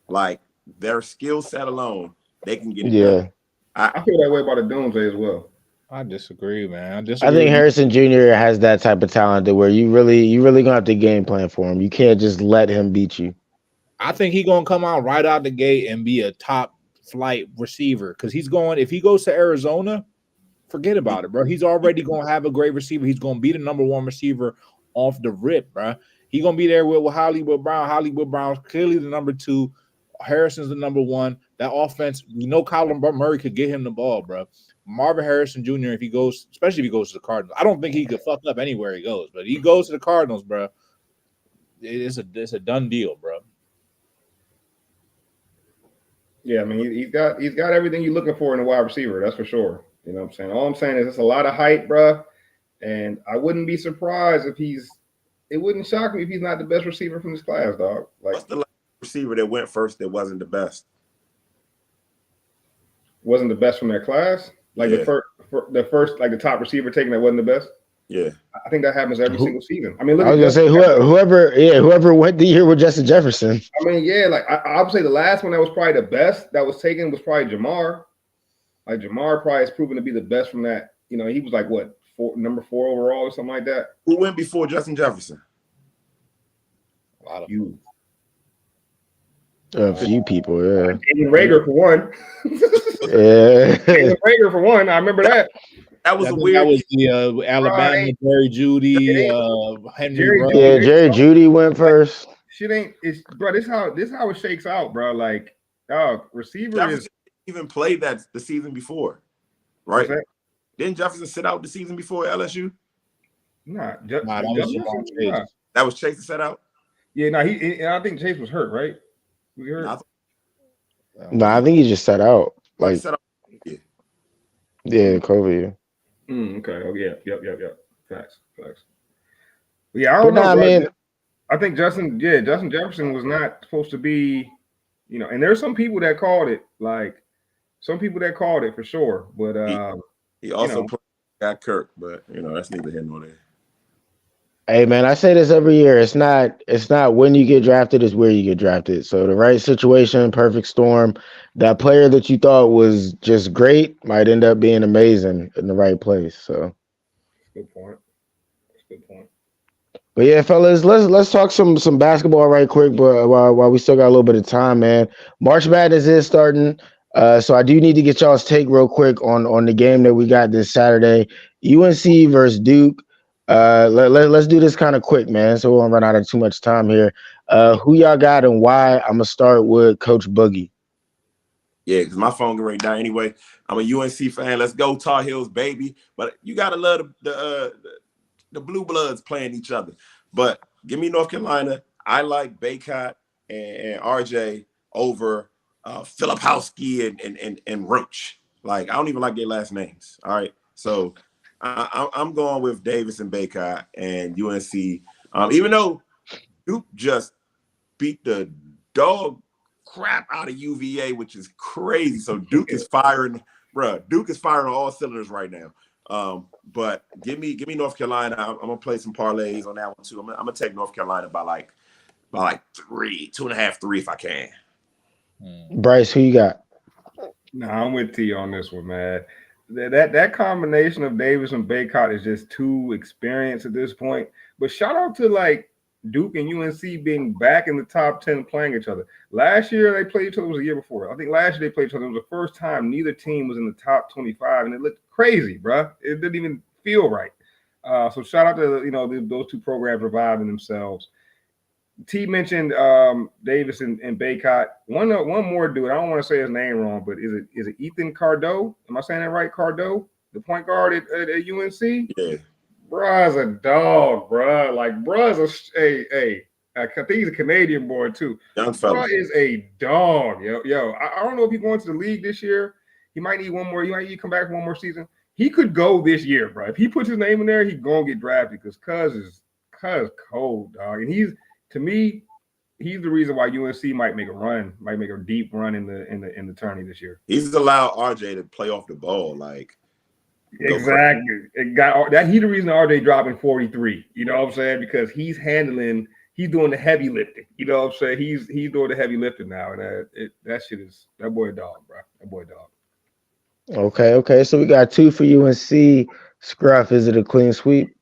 Like their skill set alone, they can get it done. I feel that way about the Doomsday as well. I disagree, man. I think Harrison Jr. has that type of talent to where you really gonna have to game plan for him. You can't just let him beat you. I think he's gonna come out right out the gate and be a top flight receiver because if he goes to Arizona, forget about it, bro. He's already gonna have a great receiver. He's gonna be the number one receiver off the rip, bro. He's gonna be there with Hollywood Brown. Hollywood Brown's clearly the number 2. Harrison's the number 1. That offense, Kyler Murray could get him the ball, bro. Marvin Harrison Jr., especially if he goes to the Cardinals, I don't think he could fuck up anywhere he goes, but he goes to the Cardinals, bro. It's a done deal, bro. Yeah, I mean, he's got everything you're looking for in a wide receiver, that's for sure. You know what I'm saying? All I'm saying is it's a lot of hype, bro. And I wouldn't be surprised it wouldn't shock me if he's not the best receiver from this class, dog. Like, what's the last receiver that went first that wasn't the best? Wasn't the best from their class? Like the first, like the top receiver taken that wasn't the best? Yeah. I think that happens every single season. I mean, look, I was gonna say whoever went the year with Justin Jefferson. I mean, yeah, like I would say the last one that was probably the best that was taken was probably Jamar. Like Jamar probably has proven to be the best from that. He was like what, number 4 overall or something like that. Who went before Justin Jefferson? A lot of you. A few people, yeah. Jalen Reagor for one. Yeah. Jalen Reagor for one. I remember that. That was weird. That was the Alabama, Jerry Judy, Henry. Jerry Judy went first. Bro. This how it shakes out, bro. Like, receiver Jefferson even played that the season before, right? Didn't Jefferson sit out the season before LSU? Nah, that was Chase to set out. Yeah, no, I think Chase was hurt, right? Was he hurt? No, I think he just set out. Like, yeah, COVID. Okay. Oh yeah. Yep. Facts. Yeah, I don't know. Man, I think Justin Jefferson was not supposed to be, and there's some people that called it, for sure. But he also got Kirk, but that's neither here nor there. Hey man, I say this every year. It's not when you get drafted, it's where you get drafted. So the right situation, perfect storm. That player that you thought was just great might end up being amazing in the right place. So good point. But yeah, fellas, let's talk some basketball right quick. But while we still got a little bit of time, man, March Madness is starting. So I do need to get y'all's take real quick on the game that we got this Saturday, UNC versus Duke. Let's do this kind of quick, man, so we won't run out of too much time here. Who y'all got and why? I'm gonna start with Coach Boogie. Yeah, because my phone get right down anyway. I'm a UNC fan. Let's go Tar Heels, baby. But you gotta love the Blue Bloods playing each other. But give me North Carolina. I like Baycott and RJ over Filipowski and Roach. Like, I don't even like their last names. All right. So I'm going with Davis and Baycott and UNC. Even though Duke just beat the dog crap out of UVA, which is crazy. So Duke is firing, bruh. Duke is firing on all cylinders right now. But give me North Carolina. I'm gonna play some parlays on that one too. I'm gonna take North Carolina by like 2.5, 3 if I can. Bryce, who you got? No, I'm with T on this one, man. That combination of Davis and Baycott is just too experienced at this point. But shout out to like Duke and UNC being back in the top 10 playing each other. Last year they played each other. It was a year before. I think last year they played each other. It was the first time neither team was in the top 25, and it looked crazy, bro. It didn't even feel right. So shout out to those two programs reviving themselves. T mentioned Davis and Baycott. One more dude. I don't want to say his name wrong, but is it Ethan Cardo? Am I saying that right? Cardo, the point guard at UNC. Yeah. Bruh's a dog, bruh. Like, bruh's I think he's a Canadian boy too. Young fella. Bruh is a dog, yo. I don't know if he's going to the league this year. He might need one more. He might need to come back for one more season. He could go this year, bro. If he puts his name in there, he's gonna get drafted because Cuz is cold, dog. And to me, he's the reason why UNC might make a deep run in the tourney this year. He's allowed RJ to play off the ball, like. Exactly. It got that. He's the reason RJ dropping 43. You know what I'm saying? Because he's doing the heavy lifting. You know what I'm saying? He's doing the heavy lifting now, and that boy a dog, bro. That boy a dog. Okay. So we got 2 for UNC. Scruff, is it a clean sweep?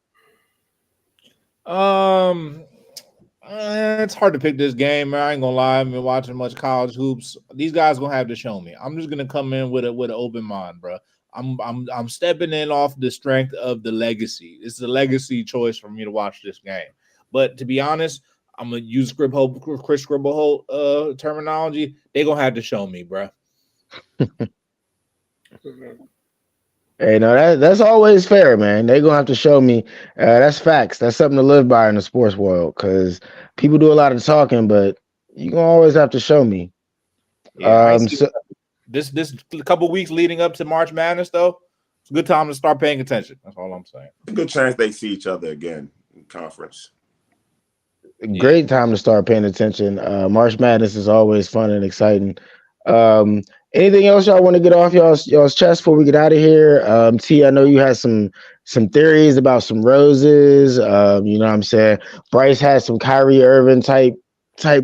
It's hard to pick this game, man. I ain't gonna lie. I've been watching much college hoops. These guys gonna have to show me. I'm just gonna come in with an open mind, bro. I'm stepping in off the strength of the legacy. It's a legacy choice for me to watch this game. But to be honest, I'm gonna use Chris Scribble terminology. They gonna have to show me, bro. Hey, no, that's always fair, man. They're gonna have to show me. That's facts. That's something to live by in the sports world because people do a lot of talking, but you're gonna always have to show me. Yeah, this couple weeks leading up to March Madness, though, it's a good time to start paying attention. That's all I'm saying. A good chance they see each other again in conference. Great time to start paying attention. March Madness is always fun and exciting. Anything else y'all want to get off y'all's chest before we get out of here? T, I know you had some theories about some roses. You know what I'm saying? Bryce had some Kyrie Irving type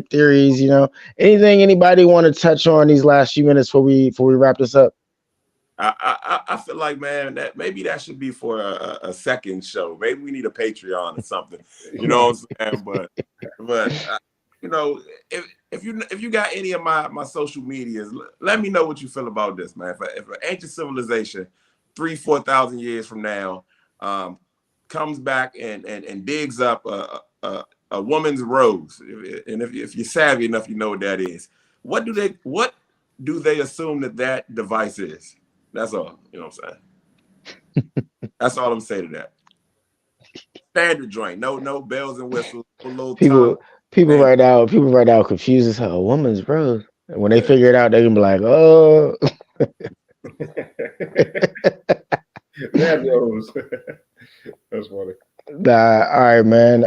theories. You know, anything anybody want to touch on these last few minutes before we wrap this up? I feel like, man, that maybe that should be for a second show. Maybe we need a Patreon or something. You know what I'm saying? But you know, if you got any of my social medias, let me know what you feel about this, man. If an ancient civilization 3,000-4,000 years from now comes back and digs up a woman's rose, and if you're savvy enough, you know what that is. What do they assume that device is? That's all. You know what I'm saying? That's all I'm saying to that. Standard joint. No bells and whistles. People right now confused as hell. A woman's rose. And when they figure it out, they're gonna be like, oh. That's funny. Nah, all right, man.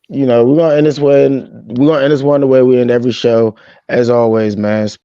You know, we're gonna end this one the way we end every show. As always, man.